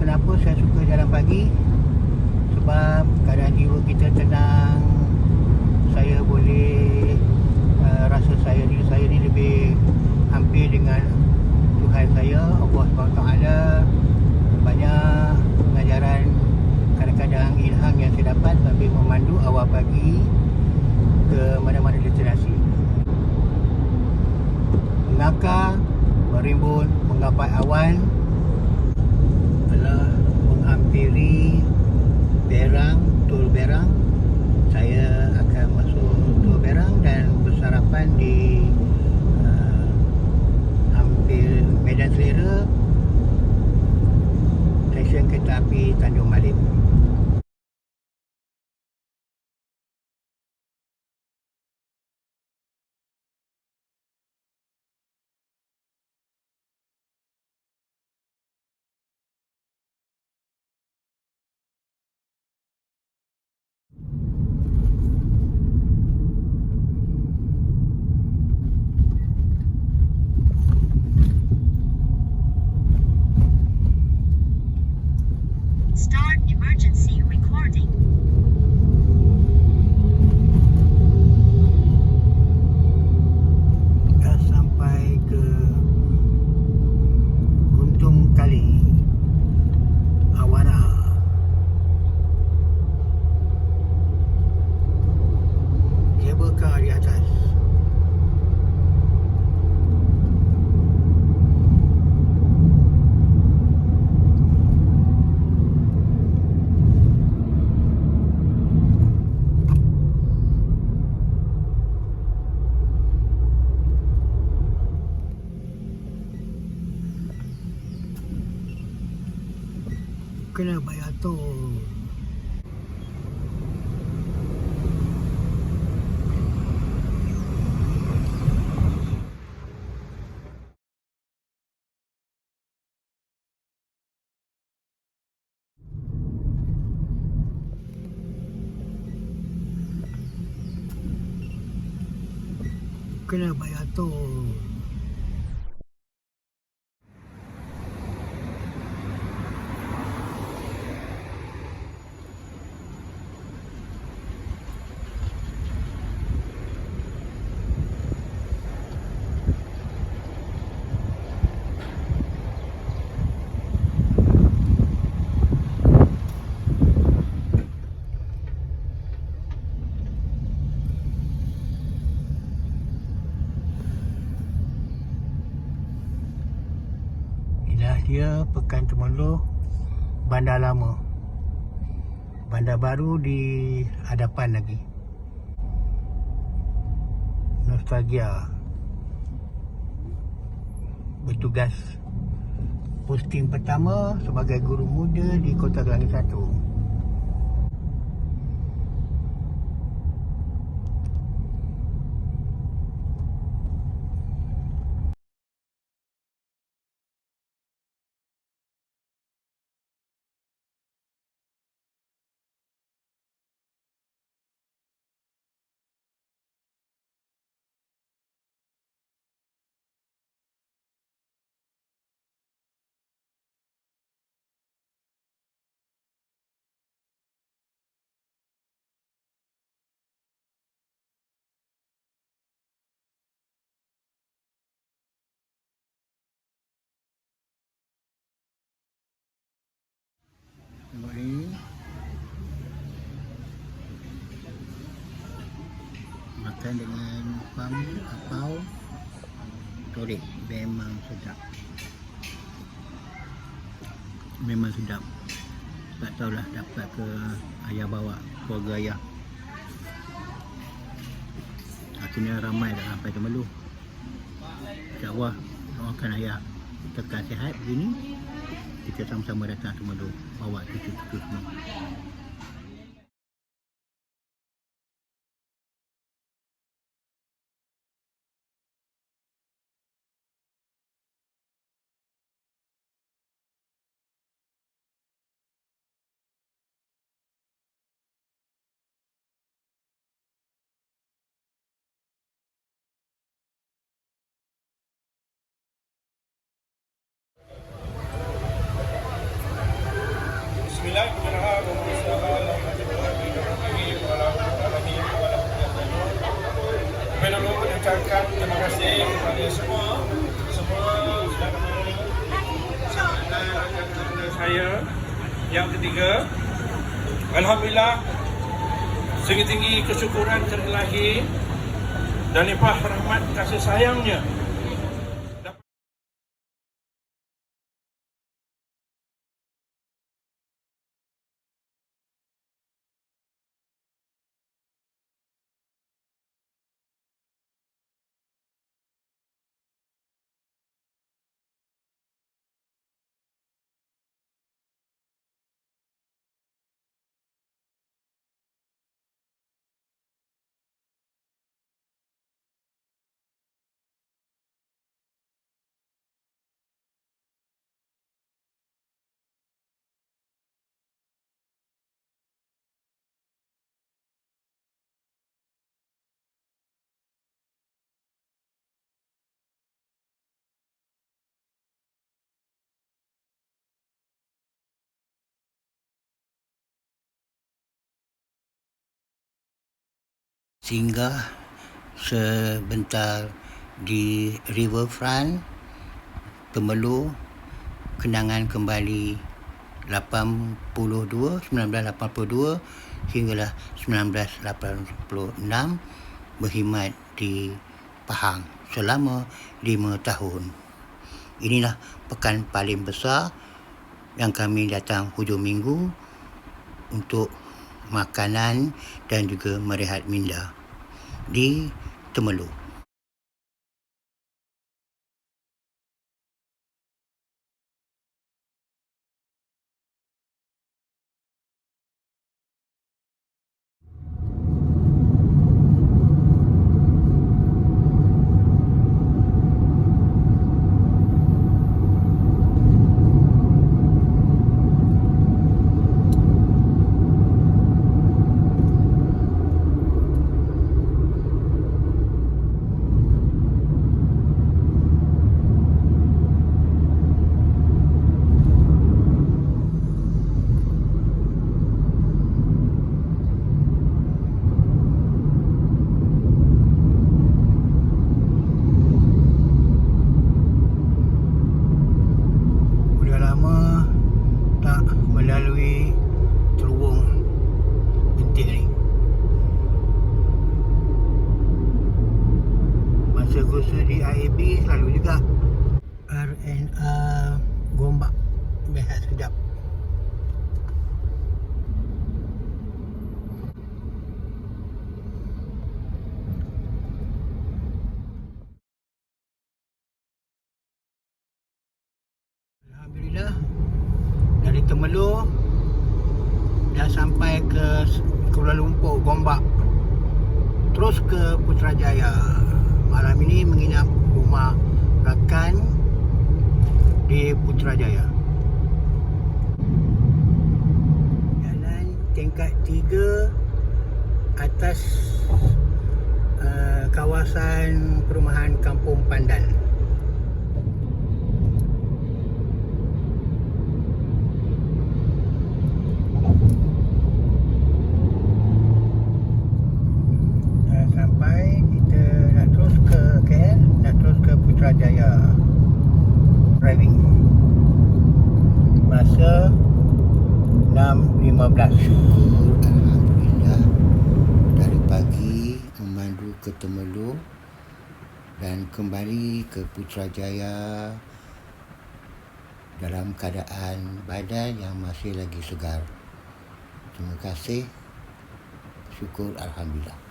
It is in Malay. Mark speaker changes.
Speaker 1: kenapa saya suka jalan pagi? Sebab keadaan jiwa kita tenang. Saya boleh rasa diri saya ni lebih hampir dengan Tuhan saya, Allah SWT. Banyak pengajaran, kadang-kadang ilham yang saya dapat sambil memandu awal pagi ke mana-mana destinasi. Mengakar, merimbun, menggapai awan, telah menghampiri Berang, Tol Berang. Saya akan masuk Tol Berang dan bersarapan di hampir Medan Selera, stesen kereta api Tanjung Malim.
Speaker 2: Start emergency recording.
Speaker 1: Dah sampai ke Guntung Kali, Awana. Kabel kar di atas. Kena bayar tol. Kena bayar tol. Inilah dia Pekan Temerloh, Bandar Lama. Bandar baru di hadapan lagi. Nostalgia. Bertugas posting pertama sebagai guru muda di Kota Kelangit 1. Tengok ni. Makan dengan pam, apau, torik. Memang sedap. Memang sedap. Tak tahulah dapat ke ayah bawa, keluarga ayah. Akhirnya ramai dah sampai Temerloh. InsyaAllah doakan ayah kekal sihat begini. Kita sama-sama datang Temerloh, bawa cucu-cucu semua.
Speaker 3: Kepada semua saudara-saudara saya yang ketiga, alhamdulillah setinggi kesyukuran terlahi dan limpah rahmat kasih sayangnya
Speaker 1: singgah sebentar di Riverfront Temerloh, kenangan kembali 1982 hinggalah 1986 berkhidmat di Pahang selama 5 tahun. Inilah pekan paling besar yang kami datang hujung minggu untuk makanan dan juga merehat minda di Temerloh. Melalui terowong Genting ni. Masa kursus di IAB selalu juga R&R Gombak, rehat sedap. Alhamdulillah, dari Temerloh dah sampai ke Kuala Lumpur, Gombak, terus ke Putrajaya. Malam ini menginap rumah rakan di Putrajaya. Jalan tingkat 3 atas kawasan perumahan Kampung Pandan. Sampai kita nak terus ke KL, nak terus ke Putrajaya driving. Masa 6.15. Alhamdulillah, dari pagi memandu ke Temerloh dan kembali ke Putrajaya dalam keadaan badan yang masih lagi segar. Terima kasih. Syukur, alhamdulillah.